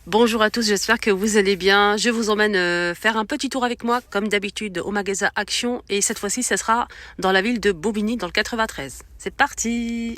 Bonjour à tous, j'espère que vous allez bien. Je vous emmène faire un petit tour avec moi, comme d'habitude, au magasin Action. Et cette fois-ci, ce sera dans la ville de Bobigny, dans le 93. C'est parti!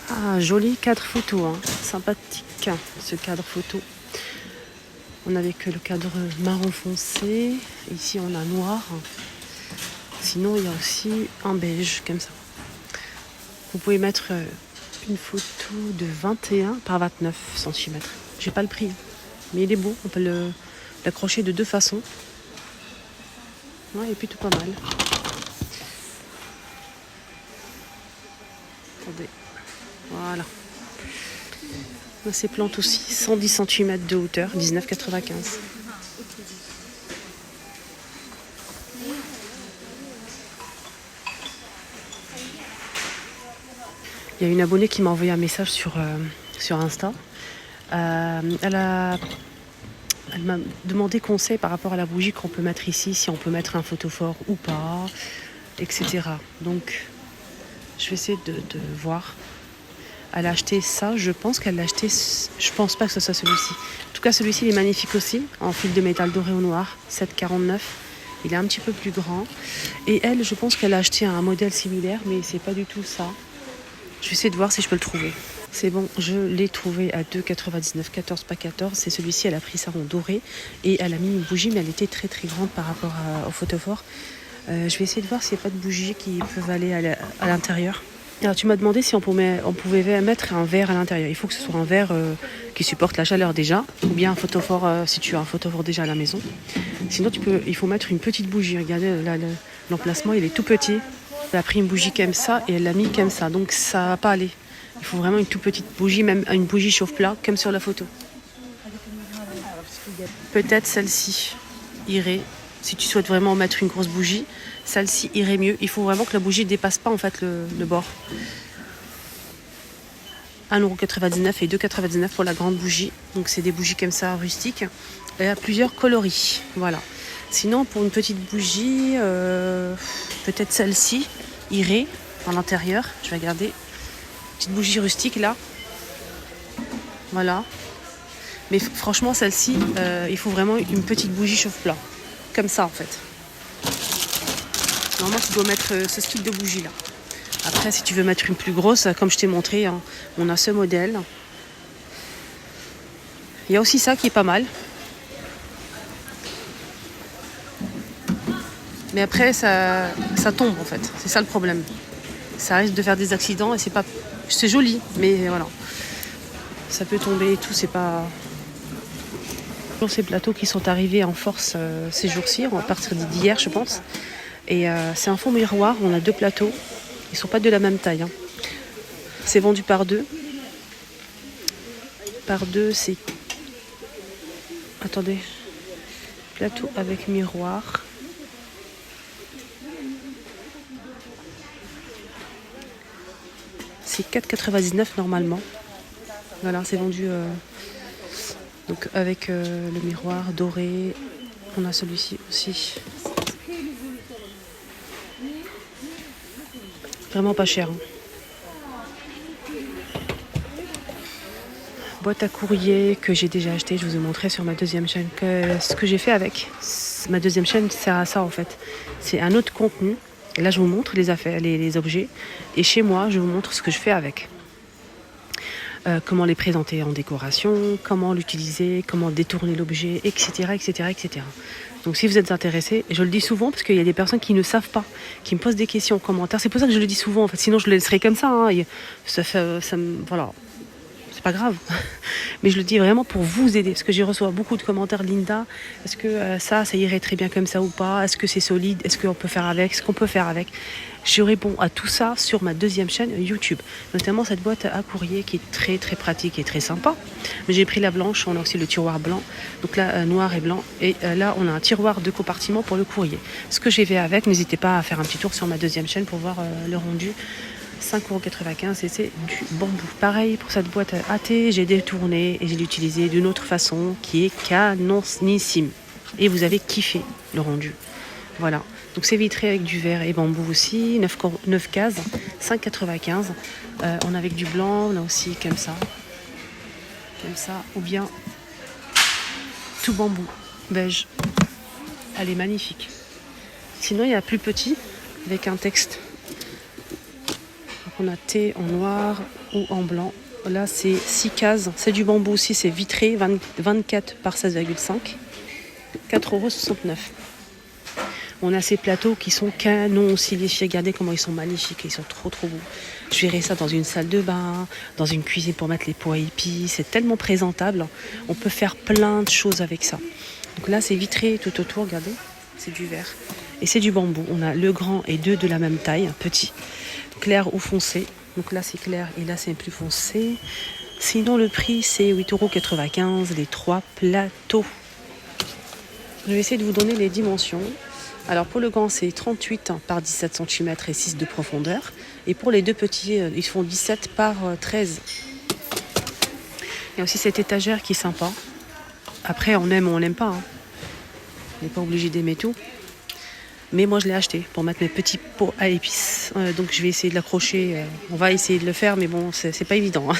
Ah, joli cadre photo, hein. Sympathique, hein, ce cadre photo. On avait que le cadre marron foncé. Ici, on a noir. Sinon, il y a aussi un beige, comme ça. Vous pouvez mettre une photo de 21 par 29 cm. J'ai pas le prix, mais il est beau. On peut l'accrocher de deux façons. Ouais, il est plutôt pas mal. Attendez. Voilà. Ces plantes aussi, 110 cm de hauteur, 19,95. Il y a une abonnée qui m'a envoyé un message sur Insta. Elle m'a demandé conseil par rapport à la bougie qu'on peut mettre ici, si on peut mettre un photophore ou pas, etc. Donc, je vais essayer de voir. Elle a acheté ça, je pense qu'elle l'a acheté, je pense pas que ce soit celui-ci. En tout cas, celui-ci, il est magnifique aussi, en fil de métal doré au noir, 7,49. Il est un petit peu plus grand. Et elle, je pense qu'elle a acheté un modèle similaire, mais c'est pas du tout ça. Je vais essayer de voir si je peux le trouver. C'est bon, je l'ai trouvé à 2,99, 14 pas 14. C'est celui-ci, elle a pris ça en doré. Et elle a mis une bougie, mais elle était très très grande par rapport au photophore. Je vais essayer de voir s'il n'y a pas de bougies qui peuvent aller à l'intérieur. Alors tu m'as demandé si on pouvait mettre un verre à l'intérieur. Il faut que ce soit un verre qui supporte la chaleur déjà, ou bien un photophore si tu as un photophore déjà à la maison. Sinon il faut mettre une petite bougie. Regardez là, l'emplacement, il est tout petit. Elle a pris une bougie comme ça et elle l'a mis comme ça, donc ça va pas aller. Il faut vraiment une toute petite bougie, même une bougie chauffe-plat, comme sur la photo. Peut-être celle-ci irait. Si tu souhaites vraiment mettre une grosse bougie, celle-ci irait mieux. Il faut vraiment que la bougie ne dépasse pas en fait le bord. 1,99€ et 2,99€ pour la grande bougie. Donc c'est des bougies comme ça rustiques. Et à plusieurs coloris. Voilà. Sinon pour une petite bougie, peut-être celle-ci irait dans l'intérieur. Je vais regarder. Petite bougie rustique là. Voilà. Mais franchement celle-ci, il faut vraiment une petite bougie chauffe-plat. Comme ça en fait. Normalement tu dois mettre ce style de bougie là. Après si tu veux mettre une plus grosse, comme je t'ai montré, hein, on a ce modèle. Il y a aussi ça qui est pas mal. Mais après ça tombe en fait. C'est ça le problème. Ça risque de faire des accidents et c'est joli, mais voilà. Ça peut tomber et tout, c'est pas... Ces plateaux qui sont arrivés en force ces jours-ci, à partir d'hier je pense. Et c'est un fond miroir, on a deux plateaux. Ils sont pas de la même taille. Hein. C'est vendu par deux. Par deux, c'est... Attendez. Plateau avec miroir. C'est 4,99 normalement. Voilà, c'est vendu... Donc avec le miroir doré. On a celui-ci aussi. Vraiment pas cher. Hein. Boîte à courrier que j'ai déjà acheté. Je vous ai montré sur ma deuxième chaîne ce que j'ai fait avec. Ma deuxième chaîne sert à ça en fait. C'est un autre contenu. Et là je vous montre les affaires, les objets. Et chez moi je vous montre ce que je fais avec. Comment les présenter en décoration, comment l'utiliser, comment détourner l'objet, etc., etc., etc. Donc si vous êtes intéressé, je le dis souvent parce qu'il y a des personnes qui ne savent pas, qui me posent des questions en commentaire. C'est pour ça que je le dis souvent en fait. Sinon je le laisserai comme ça. Hein. Voilà, c'est pas grave. Mais je le dis vraiment pour vous aider parce que j'ai reçu beaucoup de commentaires. Linda, est-ce que ça irait très bien comme ça ou pas? Est-ce que c'est solide? Est-ce qu'on peut faire avec? Ce qu'on peut faire avec? Je réponds à tout ça sur ma deuxième chaîne YouTube, notamment cette boîte à courrier qui est très très pratique et très sympa. Mais j'ai pris la blanche, on a aussi le tiroir blanc, donc là noir et blanc, et là on a un tiroir de compartiment pour le courrier. Ce que j'ai fait avec, n'hésitez pas à faire un petit tour sur ma deuxième chaîne pour voir le rendu. 5,95€ et c'est du bambou. Pareil pour cette boîte AT, j'ai détourné et j'ai l'utilisé d'une autre façon qui est canonissime. Et vous avez kiffé le rendu. Voilà. Donc c'est vitré avec du verre et bambou aussi, 9 cases, 5,95. On a avec du blanc, on a aussi comme ça, ou bien tout bambou, beige. Elle est magnifique. Sinon il y a plus petit, avec un texte. Donc on a thé en noir ou en blanc. Là c'est 6 cases, c'est du bambou aussi, c'est vitré, 24 par 16,5, 4,69 €. On a ces plateaux qui sont canons aussi, les filles. Regardez comment ils sont magnifiques, ils sont trop beaux. Je verrai ça dans une salle de bain, dans une cuisine pour mettre les pois épices. C'est tellement présentable. On peut faire plein de choses avec ça. Donc là, c'est vitré tout autour, regardez. C'est du verre. Et c'est du bambou. On a le grand et deux de la même taille, petit. Clair ou foncé. Donc là, c'est clair et là, c'est plus foncé. Sinon, le prix, c'est 8,95 € les 3 plateaux. Je vais essayer de vous donner les dimensions. Alors pour le grand, c'est 38 par 17 cm et 6 de profondeur. Et pour les deux petits, ils font 17 par 13. Il y a aussi cette étagère qui est sympa. Après, on aime ou on n'aime pas. Hein. On n'est pas obligé d'aimer tout. Mais moi, je l'ai acheté pour mettre mes petits pots à épices. Donc je vais essayer de l'accrocher. On va essayer de le faire, mais bon, c'est pas évident. Hein.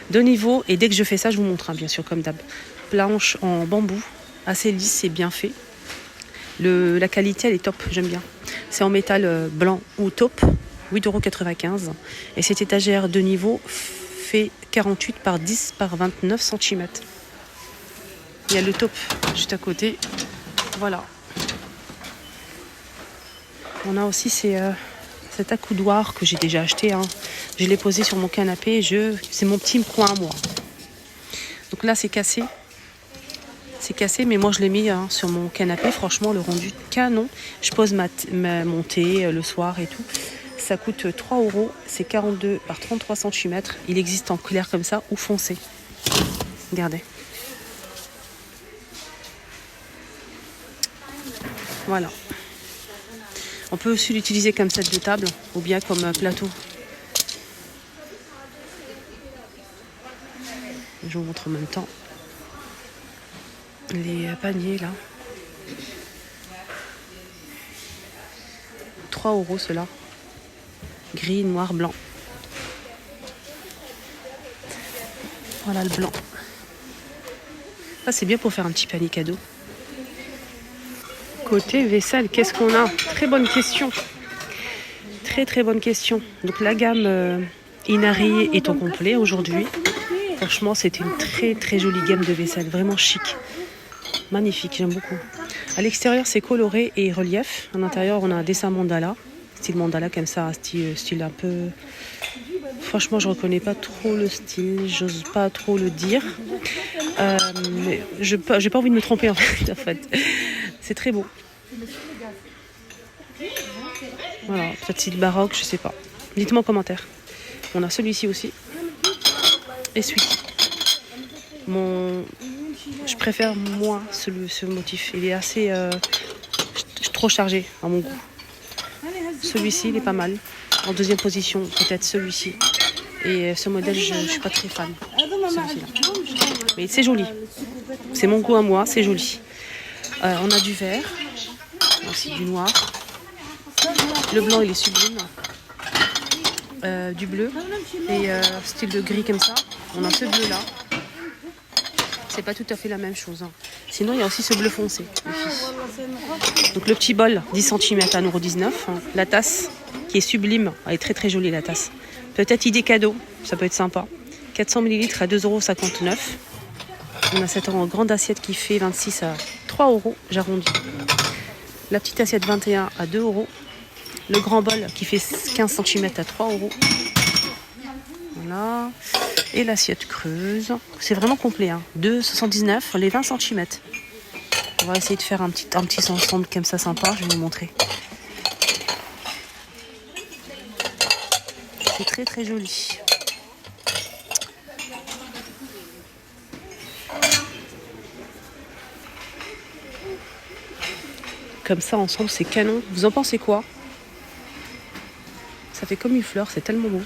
De niveau, et dès que je fais ça, je vous montre, hein, bien sûr, comme d'hab. Planche en bambou, assez lisse et bien fait. La qualité, elle est top, j'aime bien. C'est en métal blanc ou taupe, 8,95 €. Et cette étagère de niveau fait 48 par 10 par 29 cm. Il y a le taupe juste à côté. Voilà. On a aussi cet accoudoir que j'ai déjà acheté. Hein. Je l'ai posé sur mon canapé. C'est mon petit coin à moi. Donc là, c'est cassé. C'est cassé, mais moi je l'ai mis sur mon canapé. Franchement, le rendu canon. Je pose mon thé le soir et tout. Ça coûte 3 €. C'est 42 par 33 cm. Il existe en clair comme ça ou foncé. Regardez. Voilà. On peut aussi l'utiliser comme set de table ou bien comme plateau. Je vous montre en même temps. Les paniers là. 3 € ceux-là. Gris, noir, blanc. Voilà le blanc. Ça c'est bien pour faire un petit panier cadeau. Côté vaisselle, qu'est-ce qu'on a? Très bonne question. Très bonne question. Donc la gamme Inari est au complet aujourd'hui. Franchement, c'était une très jolie gamme de vaisselle. Vraiment chic. Magnifique, j'aime beaucoup. À l'extérieur, c'est coloré et relief. À l'intérieur, on a un dessin mandala. Style mandala comme ça, style un peu... Franchement, je reconnais pas trop le style. J'ose pas trop le dire. Mais j'ai pas envie de me tromper en fait. C'est très beau. Voilà, peut-être style baroque, je sais pas. Dites-moi en commentaire. On a celui-ci aussi. Et celui-ci. Je préfère moi ce motif. Il est assez trop chargé à mon goût. Celui-ci, il est pas mal. En deuxième position, peut-être celui-ci. Et ce modèle, je ne suis pas très fan. Celui-ci-là. Mais c'est joli. C'est mon goût à moi, c'est joli. On a du vert. Aussi du noir. Le blanc, il est sublime. Du bleu. Et style de gris comme ça. On a ce bleu-là. C'est pas tout à fait la même chose. Hein. Sinon, il y a aussi ce bleu foncé. Donc le petit bol, 10 cm à 1,19 €. La tasse, qui est sublime. Elle est très jolie, la tasse. Peut-être idée cadeau, ça peut être sympa. 400 ml à 2,59 €. On a cette grande assiette qui fait 26 à 3 €, j'arrondis. La petite assiette 21 à 2 €. Le grand bol qui fait 15 cm à 3 €. Voilà. Et l'assiette creuse. C'est vraiment complet. Hein. 2,79 les 20 cm. On va essayer de faire un petit ensemble comme ça sympa. Je vais vous montrer. C'est très joli. Comme ça ensemble, c'est canon. Vous en pensez quoi? Ça fait comme une fleur, c'est tellement beau.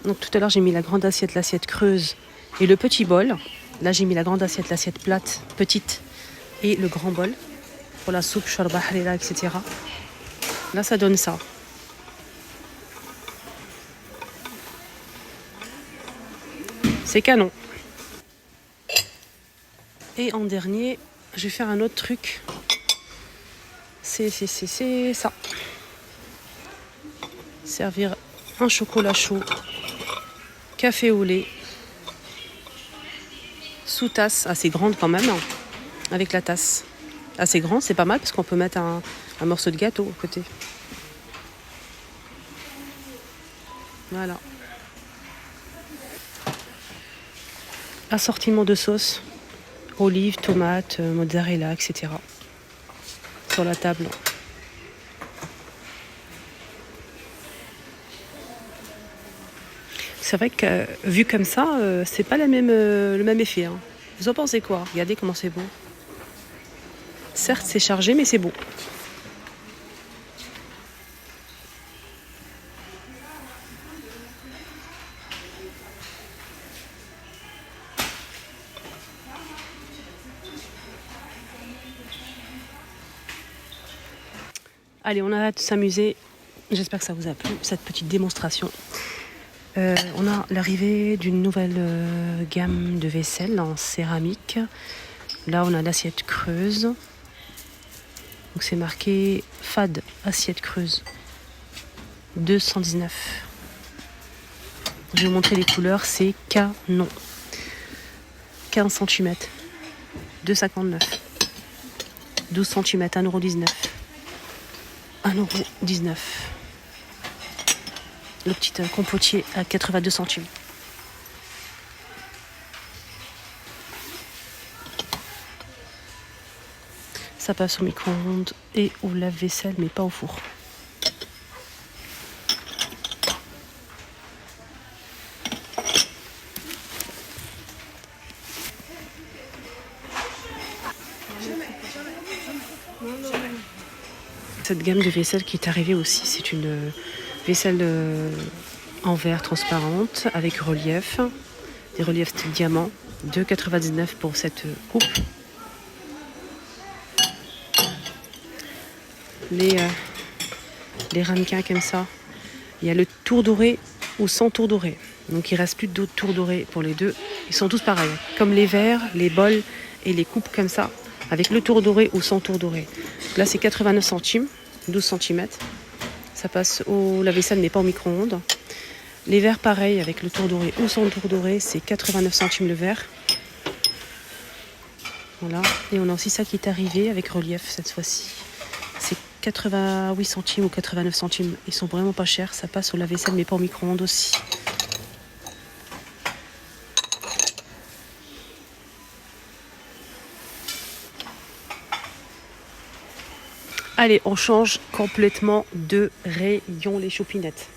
Donc tout à l'heure, j'ai mis la grande assiette, l'assiette creuse et le petit bol. Là, j'ai mis la grande assiette, l'assiette plate, petite et le grand bol. pour la soupe, shorba harira, etc. Là, ça donne ça. C'est canon. Et en dernier, je vais faire un autre truc. C'est ça. Servir un chocolat chaud, café au lait, sous tasse, assez grande quand même, avec la tasse. Assez grande, c'est pas mal parce qu'on peut mettre un morceau de gâteau à côté. Voilà. Assortiment de sauce, olives, tomates, mozzarella, etc. Sur la table. C'est vrai que vu comme ça, c'est pas le même effet. Hein. Vous en pensez quoi? Regardez comment c'est beau. Certes, c'est chargé, mais c'est beau. Allez, on arrête de s'amuser. J'espère que ça vous a plu, cette petite démonstration. On a l'arrivée d'une nouvelle gamme de vaisselle en céramique. Là, on a l'assiette creuse. Donc, c'est marqué FAD, assiette creuse. 219. Je vais vous montrer les couleurs. C'est canon. 15 cm. 2,59. 12 cm, 1,19 €. 1,19 €. Le petit compotier à 82 centimes. Ça passe au micro-ondes et au lave-vaisselle, mais pas au four. Cette gamme de vaisselle qui est arrivée aussi, c'est une vaisselle en verre transparente avec relief, des reliefs style diamant, 2,99 € pour cette coupe. Les ramequins comme ça, il y a le tour doré ou sans tour doré. Donc il ne reste plus d'autres tours dorés pour les deux. Ils sont tous pareils, comme les verres, les bols et les coupes comme ça, avec le tour doré ou sans tour doré. Là c'est 89 centimes, 12 cm. Ça passe au lave-vaisselle mais pas au micro-ondes. Les verres pareil avec le tour doré ou sans tour doré, c'est 89 centimes le verre. Voilà. Et on a aussi ça qui est arrivé avec relief cette fois-ci. C'est 88 centimes ou 89 centimes. Ils sont vraiment pas chers. Ça passe au lave-vaisselle mais pas au micro-ondes aussi. Allez, on change complètement de rayon les chopinettes.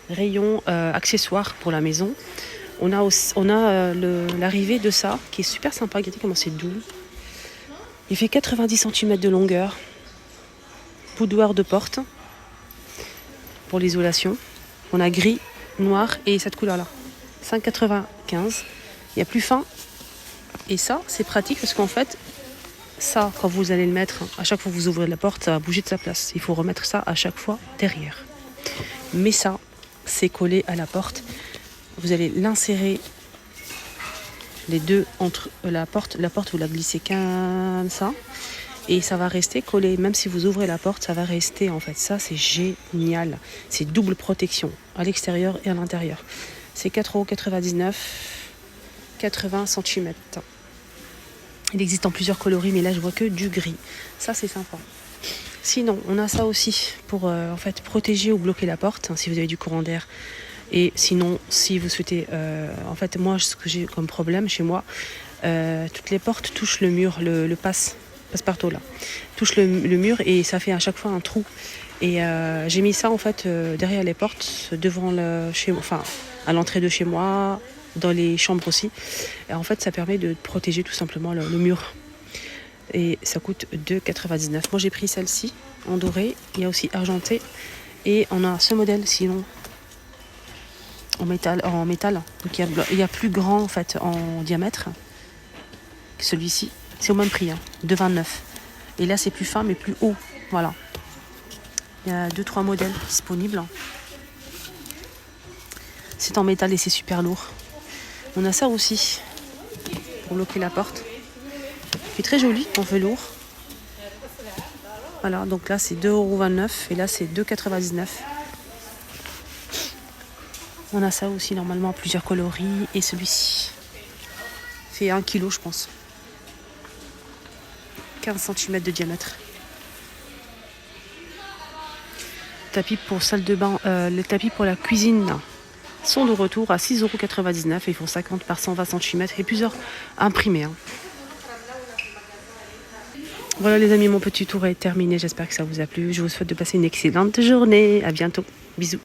Rayon accessoires pour la maison. On a l'arrivée de ça qui est super sympa. Regardez comment c'est doux. Il fait 90 cm de longueur. Boudoir de porte pour l'isolation. On a gris, noir et cette couleur-là. 5,95. Il y a plus fin. Et ça, c'est pratique parce qu'en fait, ça, quand vous allez le mettre, à chaque fois que vous ouvrez la porte, ça va bouger de sa place. Il faut remettre ça à chaque fois derrière. Mais ça, c'est collé à la porte. Vous allez l'insérer les deux entre la porte, vous la glissez comme ça. Et ça va rester collé. Même si vous ouvrez la porte, ça va rester en fait. Ça, c'est génial. C'est double protection à l'extérieur et à l'intérieur. C'est 4,99 €, 80 cm. Il existe en plusieurs coloris, mais là, je vois que du gris. Ça, c'est sympa. Sinon, on a ça aussi pour en fait protéger ou bloquer la porte, hein, si vous avez du courant d'air. Et sinon, si vous souhaitez... en fait, moi, ce que j'ai comme problème chez moi, toutes les portes touchent le mur, le passe-partout là. Touche le mur et ça fait à chaque fois un trou. Et j'ai mis ça en fait derrière les portes, devant à l'entrée de chez moi, dans les chambres aussi. Et en fait, ça permet de protéger tout simplement le mur. Et ça coûte 2,99 €. Moi, j'ai pris celle-ci en doré. Il y a aussi argenté. Et on a ce modèle sinon en métal. Donc il y a plus grand en fait en diamètre que celui-ci. C'est au même prix, 2,29 €. Et là, c'est plus fin, mais plus haut. Voilà. Il y a 2-3 modèles disponibles. C'est en métal et c'est super lourd. On a ça aussi, pour bloquer la porte. C'est très joli, en velours. Voilà, donc là, c'est 2,29 € et là, c'est 2,99 €. On a ça aussi, normalement, plusieurs coloris. Et celui-ci fait 1 kg, je pense. 15 cm de diamètre. Tapis pour salle de bain, les tapis pour la cuisine sont de retour à 6,99 € et ils font 50 par 120 cm et plusieurs imprimés. Voilà les amis, mon petit tour est terminé. J'espère que ça vous a plu. Je vous souhaite de passer une excellente journée. À bientôt. Bisous.